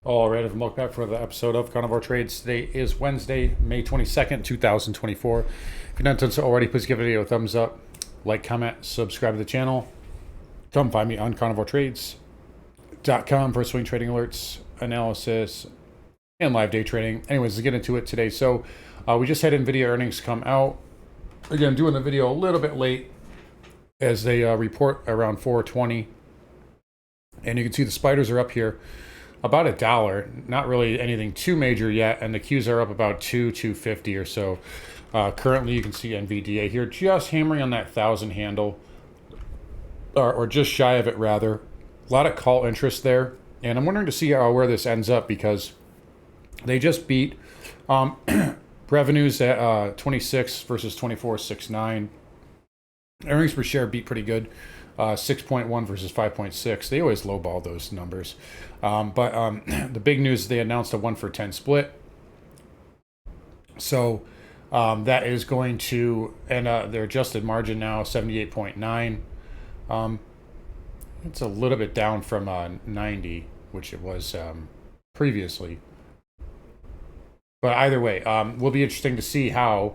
All right, welcome back for the episode of Carnivore Trades. Today is Wednesday, May 22nd, 2024. If you're not done so already, please give the video a thumbs up, like, comment, subscribe to the channel. Come find me on carnivoretrades.com for swing trading alerts, analysis, and live day trading. Anyways, let's get into it today. So we just had NVDA earnings come out. Again, doing the video a little bit late as they report around 4:20. And you can see the spiders are up here about $1, not really anything too major yet, and the Qs are up about $2.50 or so. Currently, you can see NVDA here just hammering on that 1,000 handle, or just shy of it rather. A lot of call interest there, and I'm wondering to see where this ends up because they just beat revenues at 26 versus 24.69. Earnings per share beat pretty good. 6.1 versus 5.6. They always lowball those numbers. But the big news is they announced a 1-for-10 split. So that is going to, and their adjusted margin now 78.9. It's a little bit down from 90, which it was previously. But either way, will be interesting to see how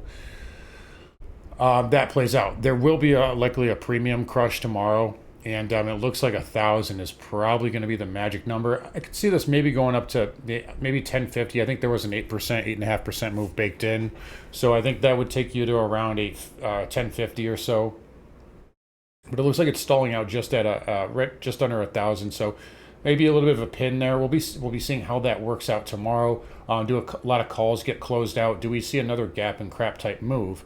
that plays out. There will be likely a premium crush tomorrow, and it looks like 1,000 is probably going to be the magic number. I could see this maybe going up to maybe 1050. I think there was an 8%, 8.5% move baked in, so I think that would take you to around 1050 or so. But it looks like it's stalling out just at just under 1,000. So maybe a little bit of a pin there. We'll be seeing how that works out tomorrow. Do a lot of calls get closed out? Do we see another gap and crap type move?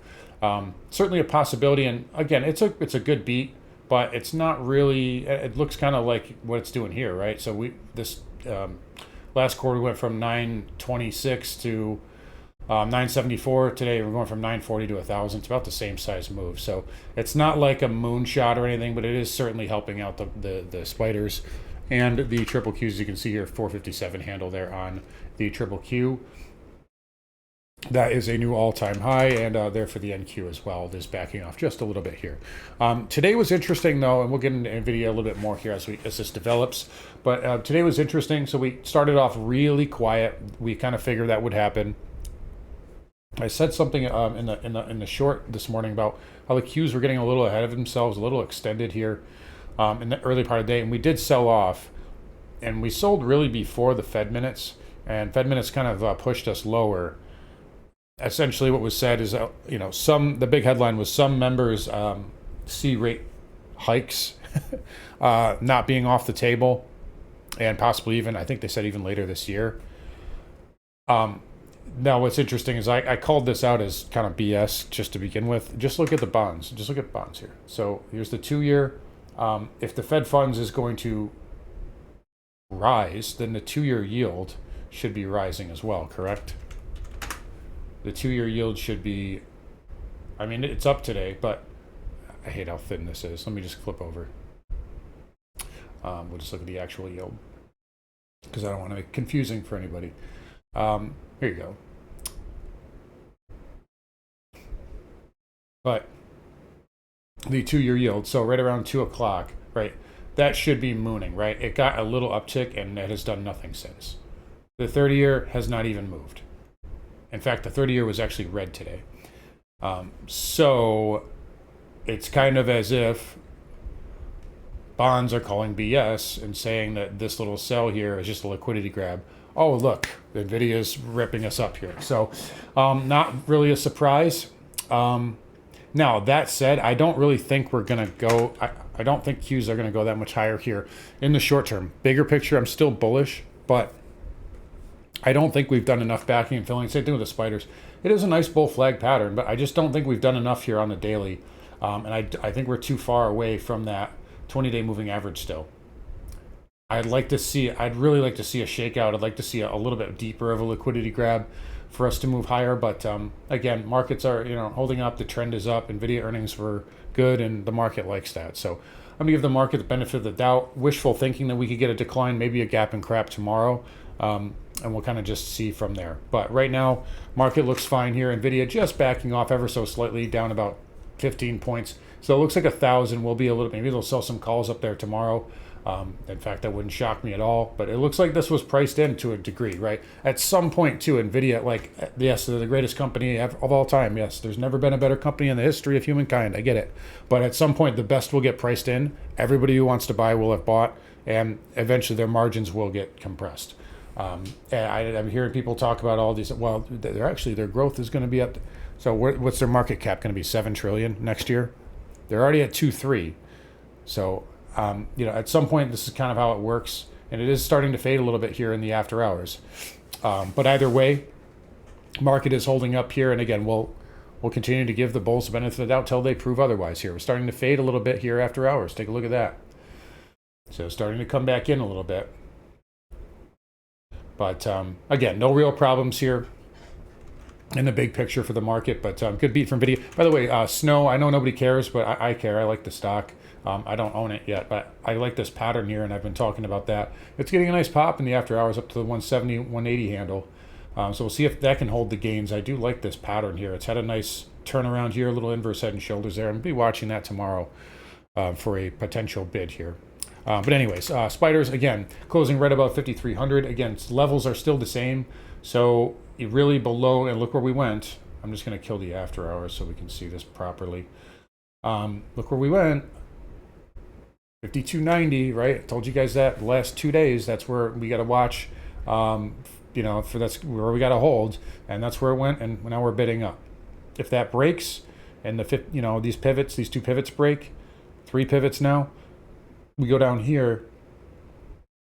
Certainly a possibility, and again, it's a good beat, but it's not really. It looks kind of like what it's doing here, right? So this last quarter went from 926 to 974. Today we're going from 940 to 1,000. It's about the same size move, so it's not like a moonshot or anything, but it is certainly helping out the spiders and the triple Qs. You can see here 457 handle there on the triple Q. That is a new all-time high, and there for the NQ as well. It is backing off just a little bit here. Today was interesting, though, and we'll get into NVIDIA a little bit more here as this develops. But today was interesting. So we started off really quiet. We kind of figured that would happen. I said something in the short this morning about how the Qs were getting a little ahead of themselves, a little extended here in the early part of the day, and we did sell off, and we sold really before the Fed minutes, and Fed minutes kind of pushed us lower. Essentially what was said is, the big headline was some members see rate hikes not being off the table, and possibly even, I think they said even later this year. Now what's interesting is I called this out as kind of BS just to begin with. Just look at the bonds. Just look at bonds here. So here's the 2-year. If the Fed funds is going to rise, then the 2-year yield should be rising as well, correct? The 2-year yield should be, it's up today, but I hate how thin this is. Let me just flip over. We'll just look at the actual yield because I don't want to make it confusing for anybody. Here you go. But the 2-year yield, so right around 2 o'clock, right? That should be mooning, right? It got a little uptick and it has done nothing since. The 30-year has not even moved. In fact, the 30-year was actually red today. So it's kind of as if bonds are calling BS and saying that this little sell here is just a liquidity grab. Oh, look, NVIDIA's ripping us up here. So not really a surprise. Now, that said, I don't really think we're going to go, I don't think Qs are going to go that much higher here in the short term. Bigger picture, I'm still bullish, but I don't think we've done enough backing and filling. Same thing with the spiders. It is a nice bull flag pattern, but I just don't think we've done enough here on the daily. And I think we're too far away from that 20-day moving average still. I'd really like to see a shakeout. I'd like to see a little bit deeper of a liquidity grab for us to move higher. But again, markets are holding up. The trend is up. NVIDIA earnings were good, and the market likes that. So I'm going to give the market the benefit of the doubt. Wishful thinking that we could get a decline, maybe a gap and crap tomorrow. And we'll kind of just see from there. But right now, market looks fine here. NVIDIA just backing off ever so slightly, down about 15 points. So it looks like 1,000 will be a little, maybe they'll sell some calls up there tomorrow. In fact, that wouldn't shock me at all. But it looks like this was priced in to a degree, right? At some point, too, NVIDIA, like, yes, they're the greatest company of all time. Yes, there's never been a better company in the history of humankind. I get it. But at some point, the best will get priced in. Everybody who wants to buy will have bought. And eventually, their margins will get compressed. And I'm hearing people talk about all these. Well, their growth is going to be up. So what's their market cap going to be? $7 trillion next year? They're already at 2.3. So at some point, this is kind of how it works, and it is starting to fade a little bit here in the after hours. But either way, market is holding up here, and again, we'll continue to give the bulls the benefit of the doubt till they prove otherwise. Here, we're starting to fade a little bit here after hours. Take a look at that. So starting to come back in a little bit. But again, no real problems here in the big picture for the market, but good beat from NVIDIA. By the way, Snow, I know nobody cares, but I care. I like the stock. I don't own it yet, but I like this pattern here, and I've been talking about that. It's getting a nice pop in the after hours up to the 170, 180 handle. So we'll see if that can hold the gains. I do like this pattern here. It's had a nice turnaround here, a little inverse head and shoulders there. I'm going to be watching that tomorrow for a potential bid here. But anyways, spiders, again, closing right about 5,300. Again, levels are still the same. So really below, and look where we went. I'm just going to kill the after hours so we can see this properly. Look where we went. 52.90, right? I told you guys that the last 2 days. That's where we got to watch. For that's where we got to hold, and that's where it went. And now we're bidding up. If that breaks, and these two pivots break, 3 pivots now, we go down here.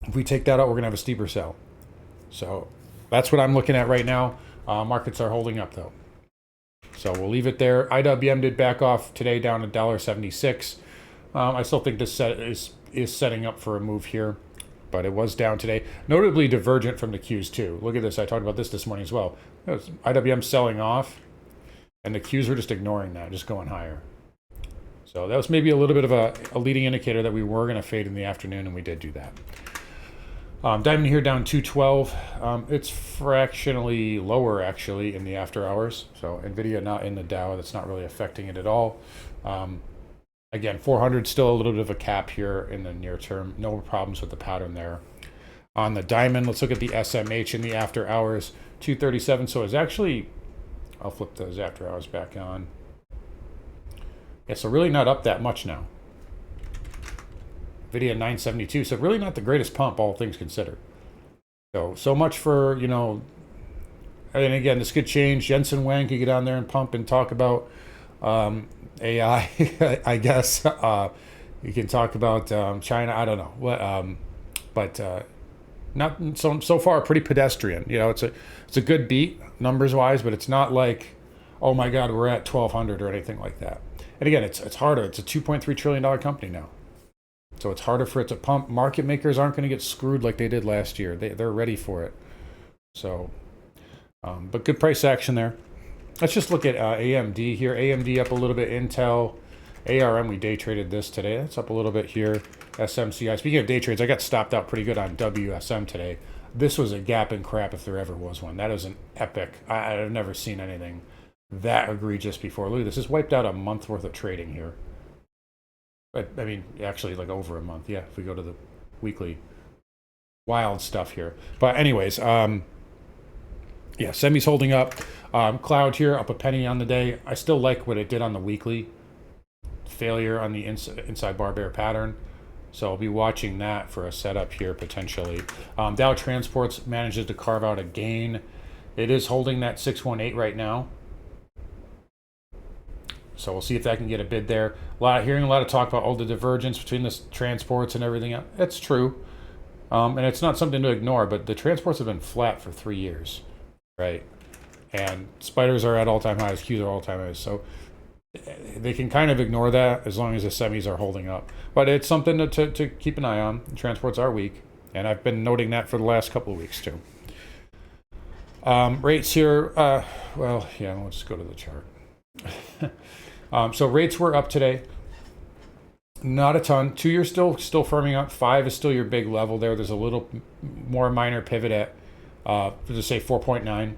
If we take that out, we're gonna have a steeper sell. So that's what I'm looking at right now. Markets are holding up though. So we'll leave it there. IWM did back off today down to $1.76. I still think this set is setting up for a move here, but it was down today. Notably divergent from the Qs too. Look at this. I talked about this morning as well. IWM selling off, and the Qs were just ignoring that, just going higher. So that was maybe a little bit of a leading indicator that we were going to fade in the afternoon, and we did do that. Diamond here down 212. It's fractionally lower actually in the after hours. So NVIDIA not in the Dow. That's not really affecting it at all. Again, 400 still a little bit of a cap here in the near term. No problems with the pattern there. On the diamond, let's look at the SMH in the after hours. 237. So it's actually, I'll flip those after hours back on. Yeah, so really not up that much now. NVIDIA 972, so really not the greatest pump, all things considered. So much for, and again, this could change. Jensen Wang could get on there and pump and talk about AI, I guess. You can talk about China, I don't know. But not so far pretty pedestrian. It's a good beat numbers-wise, but it's not like, oh my God, we're at 1,200 or anything like that. And again, it's harder. It's a $2.3 trillion company now. So it's harder for it to pump. Market makers aren't going to get screwed like they did last year. They're ready for it. So, but good price action there. Let's just look at AMD here. AMD up a little bit. Intel, ARM, we day traded this today. That's up a little bit here. SMCI. Speaking of day trades, I got stopped out pretty good on WSM today. This was a gap and crap if there ever was one. That is an epic. I've never seen anything that egregious before. Look, this has wiped out a month worth of trading here. But I mean, actually, like over a month. Yeah, if we go to the weekly, wild stuff here. But anyways, yeah, semi's holding up. Cloud here up a penny on the day. I still like what it did on the weekly. Failure on the inside bar bear pattern. So I'll be watching that for a setup here potentially. Dow Transports manages to carve out a gain. It is holding that 618 right now. So we'll see if that can get a bid there. Hearing a lot of talk about the divergence between the transports and everything else. It's true. And it's not something to ignore, but the transports have been flat for 3 years, right? And spiders are at all-time highs, Qs are all-time highs. So they can kind of ignore that as long as the semis are holding up. But it's something to keep an eye on. Transports are weak, and I've been noting that for the last couple of weeks too. Rates here, well, yeah, let's go to the chart. So rates were up today. Not a ton. 2-year still firming up. 5 is still your big level there. There's a little more minor pivot at, let's say 4.9.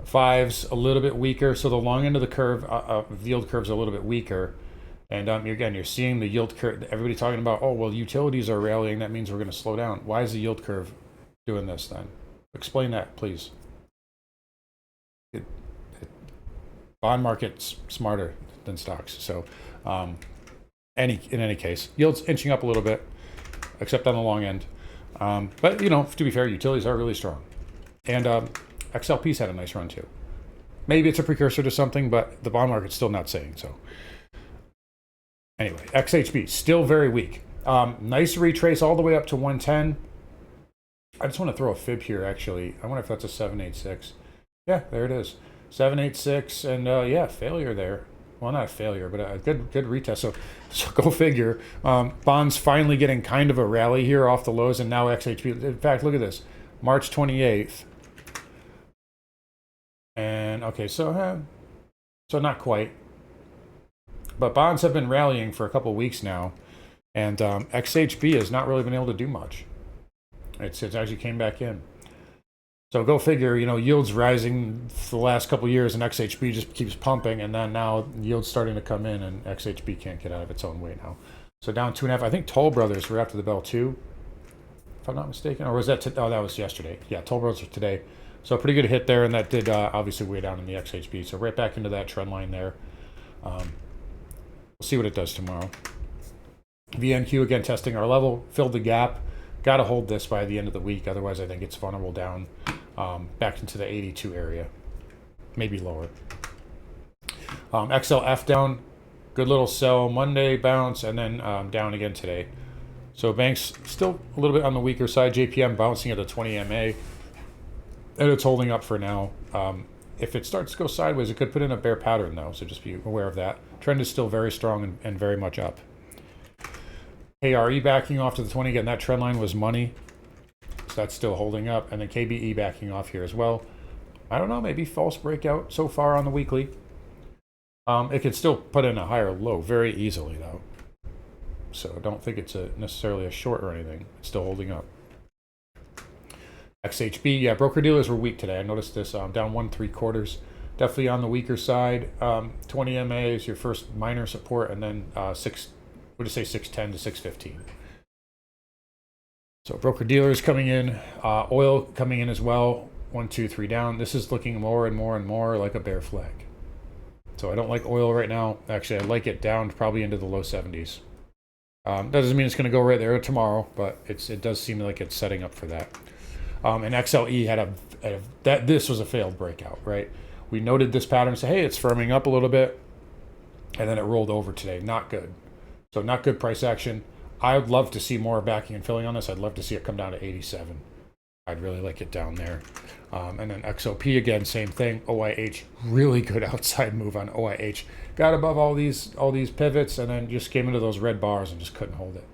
5's a little bit weaker. So the long end of the curve, yield curve's a little bit weaker. And again, you're seeing the yield curve. Everybody talking about, oh, well, utilities are rallying. That means we're going to slow down. Why is the yield curve doing this then? Explain that, please. Bond market's smarter than stocks. So in any case, yields inching up a little bit, except on the long end. But, to be fair, utilities are really strong. And XLP's had a nice run too. Maybe it's a precursor to something, but the bond market's still not saying so. Anyway, XHB, still very weak. Nice retrace all the way up to 110. I just want to throw a fib here, actually. I wonder if that's a 786. Yeah, there it is. 786, and yeah, failure there. Well, not a failure, but a good retest. So go figure. Bonds finally getting kind of a rally here off the lows, and now XHB. In fact, look at this. March 28th. And, okay, so not quite. But bonds have been rallying for a couple weeks now, and XHB has not really been able to do much. It's actually came back in. So go figure, yields rising for the last couple of years, and XHB just keeps pumping, and then now yields starting to come in, and XHB can't get out of its own way now. So down 2.5. I think Toll Brothers were after the bell too, if I'm not mistaken, or was that? Oh, that was yesterday. Yeah, Toll Brothers were today. So a pretty good hit there, and that did obviously weigh down in the XHB. So right back into that trend line there. We'll see what it does tomorrow. VNQ again testing our level, filled the gap. Got to hold this by the end of the week, otherwise I think it's vulnerable down back into the 82 area, maybe lower. XLF down, good little sell Monday bounce, and then down again today. So banks still a little bit on the weaker side. JPM bouncing at a 20 MA, and it's holding up for now. If it starts to go sideways, it could put in a bear pattern though, so just be aware of that. Trend is still very strong and very much up. KRE backing off to the 20 again. That trend line was money, so that's still holding up. And then KBE backing off here as well. I don't know, maybe false breakout so far on the weekly. It could still put in a higher low very easily though, so I don't think it's necessarily a short or anything. It's still holding up. XHB, yeah, broker dealers were weak today. I noticed this, down 1.75. Definitely on the weaker side. 20 MA is your first minor support, and then 610 to 615. So broker dealers coming in, oil coming in as well. 1, 2, 3 down. This is looking more and more and more like a bear flag. So I don't like oil right now. Actually, I like it down probably into the low 70s. That doesn't mean it's going to go right there tomorrow, but it does seem like it's setting up for that. And XLE had this was a failed breakout, right? We noted this pattern, say, hey, it's firming up a little bit, and then it rolled over today. Not good. So not good price action. I would love to see more backing and filling on this. I'd love to see it come down to 87. I'd really like it down there. And then XOP again, same thing. OIH, really good outside move on OIH. Got above all these pivots, and then just came into those red bars and just couldn't hold it.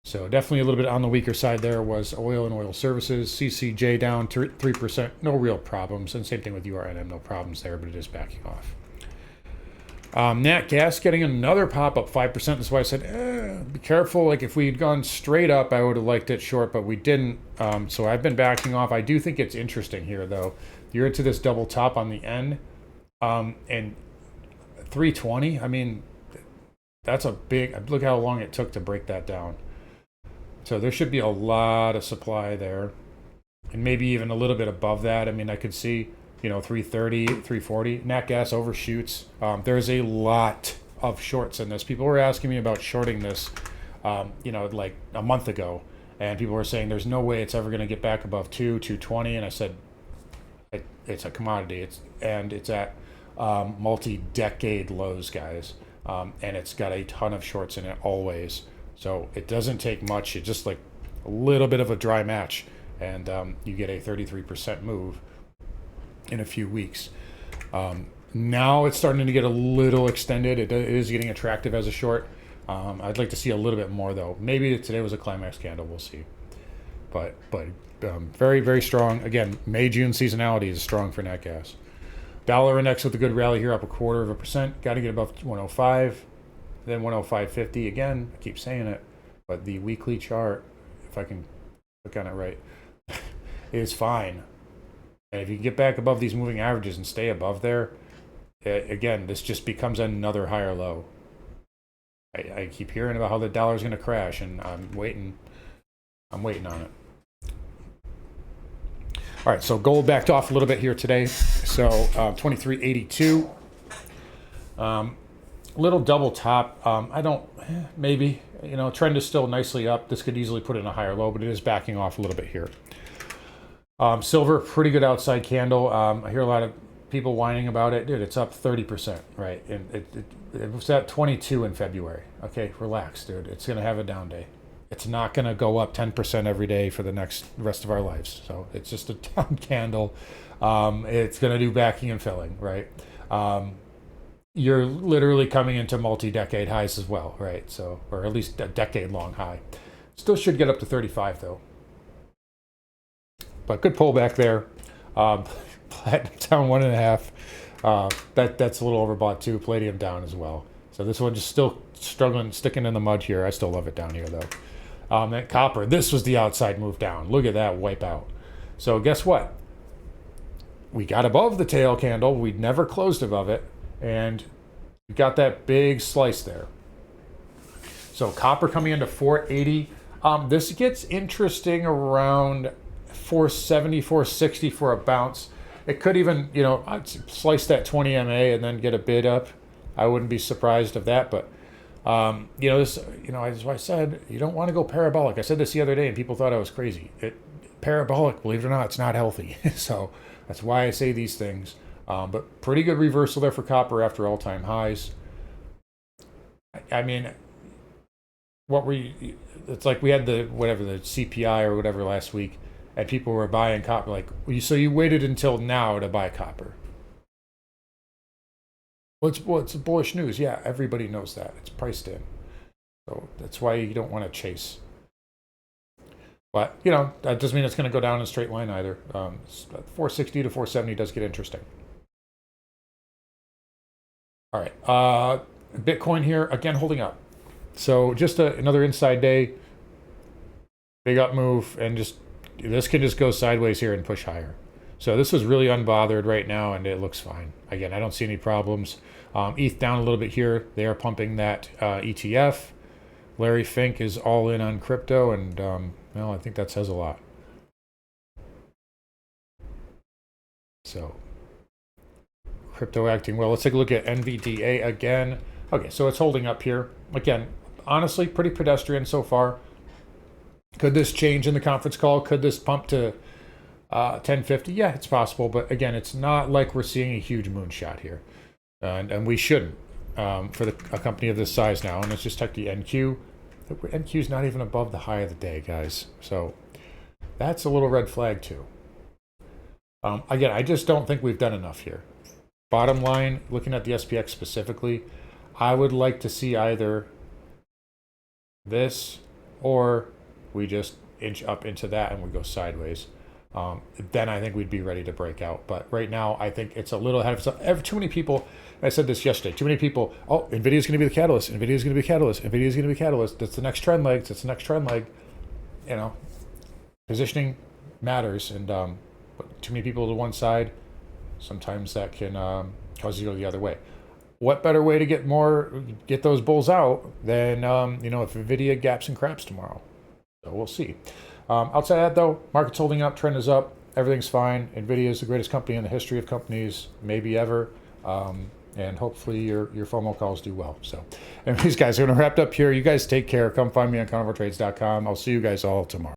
So definitely a little bit on the weaker side there was oil and oil services. CCJ down 3%, no real problems. And same thing with URNM, no problems there, but it is backing off. Nat gas getting another pop up 5%. That's why I said, be careful. Like if we had gone straight up, I would have liked it short, but we didn't. So I've been backing off. I do think it's interesting here, though. You're into this double top on the end, and 320. I mean, that's a big. Look how long it took to break that down. So there should be a lot of supply there, and maybe even a little bit above that. I mean, I could see, 330, 340. Nat gas overshoots. There's a lot of shorts in this. People were asking me about shorting this, like a month ago, and people were saying there's no way it's ever going to get back above 220. And I said, it's a commodity. It's at multi-decade lows, guys, and it's got a ton of shorts in it always. So it doesn't take much. It's just like a little bit of a dry match, and you get a 33% move in a few weeks. Now it's starting to get a little extended. It is getting attractive as a short. I'd like to see a little bit more, though. Maybe today was a climax candle. We'll see. But very, very strong. Again, May-June seasonality is strong for nat gas. Dollar index with a good rally here, up 0.25%. Got to get above 105. Then 105.50 again. I keep saying it, but the weekly chart, if I can look on it right, is fine. And if you get back above these moving averages and stay above there, again, this just becomes another higher low. I keep hearing about how the dollar's going to crash, and I'm waiting on it. All right, so gold backed off a little bit here today. So 23.82. Little double top. Maybe, trend is still nicely up. This could easily put in a higher low, but it is backing off a little bit here. Silver, pretty good outside candle. I hear a lot of people whining about it. Dude, it's up 30%, right? And it was at 22 in February. Okay, relax, dude. It's going to have a down day. It's not going to go up 10% every day for the rest of our lives. So it's just a down candle. It's going to do backing and filling, right? You're literally coming into multi-decade highs as well, right? So, or at least a decade-long high. Still should get up to 35 though. But good pullback there. Platinum down 1.5. That's a little overbought too. Palladium down as well. So this one just still struggling, sticking in the mud here. I still love it down here though. And copper, this was the outside move down. Look at that wipe out. So guess what? We got above the tail candle. We'd never closed above it. And we got that big slice there. So copper coming into 480. This gets interesting around 470, 460 for a bounce. It could even, slice that 20 MA and then get a bid up. I wouldn't be surprised of that, but that's why I said you don't want to go parabolic. I said this the other day, and people thought I was crazy. Parabolic, believe it or not, it's not healthy. So that's why I say these things. But pretty good reversal there for copper after all-time highs. I mean, it's like we had the CPI or whatever last week, and people were buying copper. Like, so you waited until now to buy copper. Well, it's bullish news. Yeah, everybody knows that. It's priced in. So that's why you don't want to chase. But, that doesn't mean it's going to go down in a straight line either. 460 to 470 does get interesting. All right. Bitcoin here, again, holding up. So just another inside day. Big up move. And this can just go sideways here and push higher. So this is really unbothered right now, and it looks fine. Again, I don't see any problems. ETH down a little bit here. They are pumping that ETF. Larry Fink is all in on crypto, and I think that says a lot. So crypto acting well. Let's take a look at NVDA again. Okay, so it's holding up here. Again, honestly, pretty pedestrian so far. Could this change in the conference call? Could this pump to 1050? Yeah, it's possible, but again, it's not like we're seeing a huge moonshot here, and we shouldn't for a company of this size now. And let's just check the NQ. The NQ is not even above the high of the day, guys. So that's a little red flag too. Again, I just don't think we've done enough here. Bottom line, looking at the SPX specifically, I would like to see either this or we just inch up into that and we go sideways. Then I think we'd be ready to break out. But right now, I think it's a little ahead of too many people. I said this yesterday. Too many people. Oh, NVIDIA is going to be the catalyst. NVIDIA is going to be a catalyst. NVIDIA is going to be a catalyst. That's the next trend leg. That's the next trend leg. Positioning matters, and but too many people to one side, sometimes that can cause you to go the other way. What better way to get those bulls out than if NVIDIA gaps and craps tomorrow? So we'll see. Outside of that, though, market's holding up, trend is up, everything's fine. NVIDIA is the greatest company in the history of companies, maybe ever. And hopefully your FOMO calls do well. So anyways, guys, we're going to wrap up here. You guys take care. Come find me on carnivoretrades.com. I'll see you guys all tomorrow.